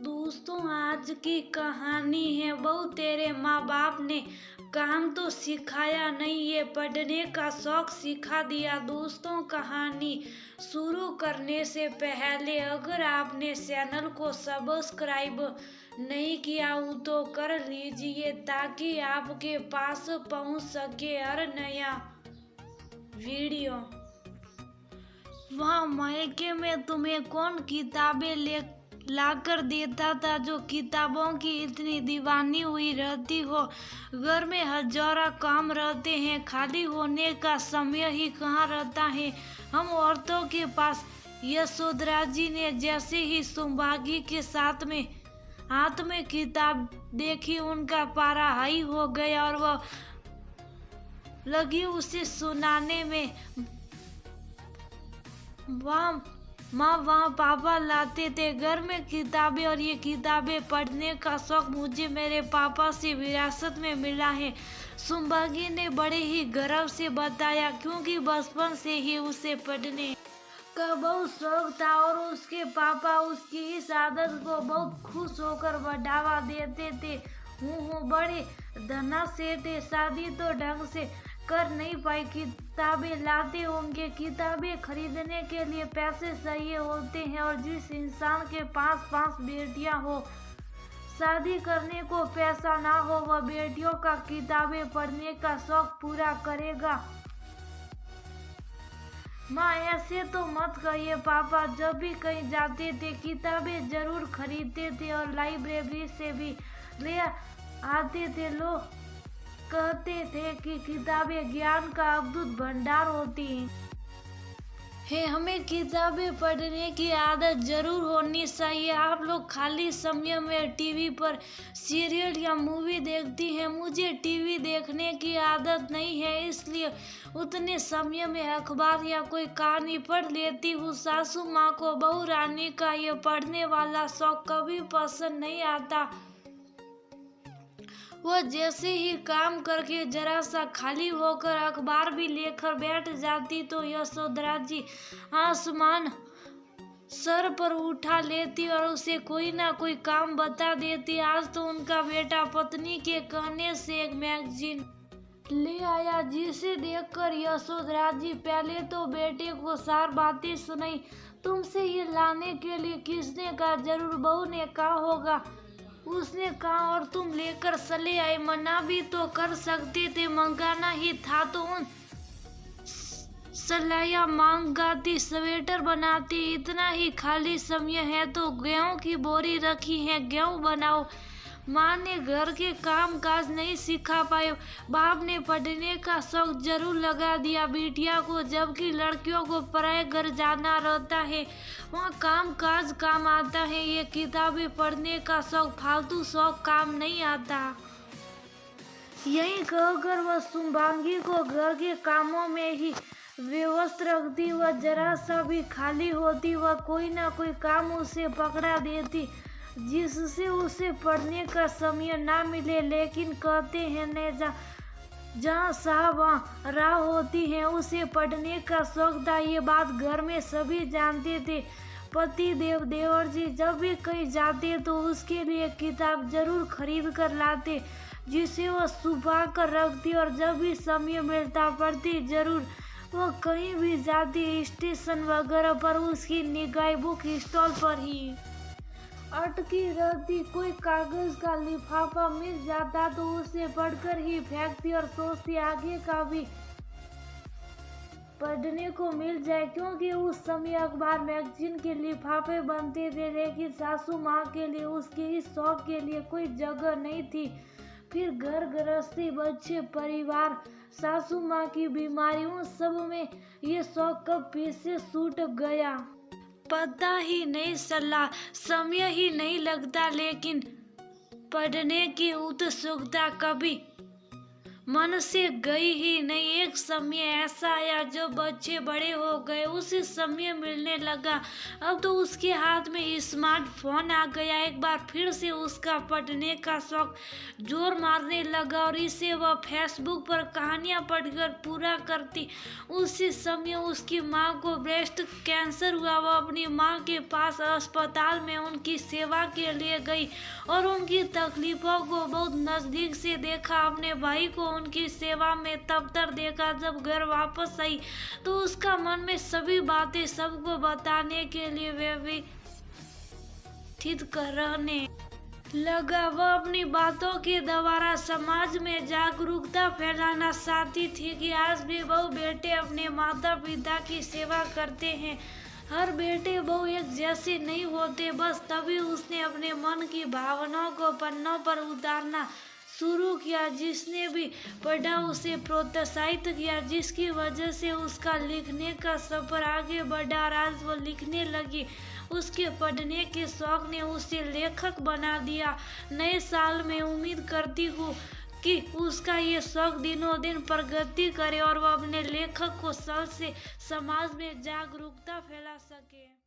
दोस्तों, आज की कहानी है। बहू, तेरे माँ बाप ने काम तो सिखाया नहीं, ये पढ़ने का शौक सिखा दिया। दोस्तों, कहानी शुरू करने से पहले अगर आपने चैनल को सब्सक्राइब नहीं किया हो तो कर लीजिए ताकि आपके पास पहुंच सके हर नया वीडियो। वहाँ मायके में तुम्हें कौन किताबें लाकर देता था जो किताबों की इतनी दीवानी हुई रहती हो। घर में हजारों काम रहते हैं, खाली होने का समय ही कहाँ रहता है हम औरतों के पास। यशोधरा जी ने जैसे ही सौभाग्य के हाथ में किताब देखी, उनका पारा हाई हो गया और वह लगी उसे सुनाने में। वहाँ पापा लाते थे घर में किताबें, और ये किताबें पढ़ने का शौक मुझे मेरे पापा से विरासत में मिला है। सौभाग्य ने बड़े ही गर्व से बताया, क्योंकि बचपन से ही उसे पढ़ने का बहुत शौक था और उसके पापा उसकी इस आदत को बहुत खुश होकर बढ़ावा देते थे। वो बड़े धना से थे, शादी तो ढंग से कर नहीं पाई, किताबें लाते होंगे। किताबें खरीदने के लिए पैसे चाहिए होते हैं, और जिस इंसान के पास 5 बेटियां हो, शादी करने को पैसा ना हो, वह बेटियों का किताबें पढ़ने का शौक पूरा करेगा। माँ, ऐसे तो मत कहिए। पापा जब भी कहीं जाते थे किताबें जरूर खरीदते थे और लाइब्रेरी से भी ले आते थे। लोग कहते थे कि किताबें ज्ञान का अद्भुत भंडार होती है। हमें किताबें पढ़ने की आदत जरूर होनी चाहिए। आप लोग खाली समय में टीवी पर सीरियल या मूवी देखती हैं। मुझे टीवी देखने की आदत नहीं है, इसलिए उतने समय में अखबार या कोई कहानी पढ़ लेती हूँ। सासू माँ को बहू रानी का ये पढ़ने वाला शौक कभी पसंद नहीं आता। वह जैसे ही काम करके जरा सा खाली होकर अखबार भी लेकर बैठ जाती तो यशोधरा जी आसमान सर पर उठा लेती और उसे कोई ना कोई काम बता देती। आज तो उनका बेटा पत्नी के कहने से एक मैगजीन ले आया, जिसे देखकर यशोधरा जी पहले तो बेटे को 4 बातें सुनाई। तुमसे ये लाने के लिए किसने कहा? जरूर बहू ने कहा होगा। उसने कहा और तुम लेकर चले आए। मना भी तो कर सकते थे, मंगाना ही था तो उन सलाइयाँ मंगाती, स्वेटर बनाती। इतना ही खाली समय है तो गेहूं की बोरी रखी है, गेहूं बनाओ। माँ ने घर के काम काज नहीं सिखा पाए, बाप ने पढ़ने का शौक जरूर लगा दिया बिटिया को। जबकि लड़कियों को पराए घर जाना रहता है, वहाँ काम काज काम आता है। ये किताबें पढ़ने का शौक फालतू शौक काम नहीं आता। यही कहकर वह शुभांगी को घर के कामों में ही व्यस्त रखती। वह जरा सा भी खाली होती, वह कोई ना कोई काम उसे पकड़ा देती जिससे उसे पढ़ने का समय ना मिले। लेकिन कहते हैं न जहाँ साहब राह होती है, उसे पढ़ने का शौक था। ये बात घर में सभी जानते थे। पति देवर जी जब भी कहीं जाते तो उसके लिए किताब जरूर खरीद कर लाते, जिसे वह छुपा कर रखती और जब भी समय मिलता पढ़ती जरूर। वह कहीं भी जाती, स्टेशन वगैरह पर उसकी निगाह बुक स्टॉल पर ही अटकी रहती। कोई कागज का लिफाफा मिल जाता तो उसे पढ़कर ही फेंकती और सोचती आगे का भी पढ़ने को मिल जाए, क्योंकि उस समय अखबार मैगजीन के लिफाफे बनते थे। लेकिन सासू माँ के लिए उसके इस शौक के लिए कोई जगह नहीं थी। फिर घर गृहस्थी, बच्चे, परिवार, सासू माँ की बीमारियों सब में ये शौक कब पीछे छूट गया पता ही नहीं चला। समय ही नहीं लगता, लेकिन पढ़ने की उत्सुकता कभी मन से गई ही नहीं। एक समय ऐसा आया जब बच्चे बड़े हो गए, उसे समय मिलने लगा। अब तो उसके हाथ में स्मार्टफोन आ गया। एक बार फिर से उसका पढ़ने का शौक जोर मारने लगा और इसे वह फेसबुक पर कहानियां पढ़कर पूरा करती। उसी समय उसकी माँ को ब्रेस्ट कैंसर हुआ। वह अपनी माँ के पास अस्पताल में उनकी सेवा के लिए गई और उनकी तकलीफों को बहुत नजदीक से देखा। अपने भाई को उनकी सेवा में तब तक देखा जब घर वापस आई तो उसका मन में सभी बातें सबको बताने के लिए व्यवस्थित करने लगा। वह अपनी बातों के द्वारा समाज में जागरूकता फैलाना चाहती थी कि आज भी बहु बेटे अपने माता पिता की सेवा करते हैं। हर बेटे बहु एक जैसे नहीं होते। बस तभी उसने अपने मन की भावनाओं को पन्नों पर उतारना शुरू किया। जिसने भी पढ़ा उसे प्रोत्साहित किया, जिसकी वजह से उसका लिखने का सफर आगे बढ़ा और आज वो लिखने लगी। उसके पढ़ने के शौक ने उसे लेखक बना दिया। नए साल में उम्मीद करती हूँ कि उसका ये शौक दिनों दिन प्रगति करे और वह अपने लेखक को सल से समाज में जागरूकता फैला सके।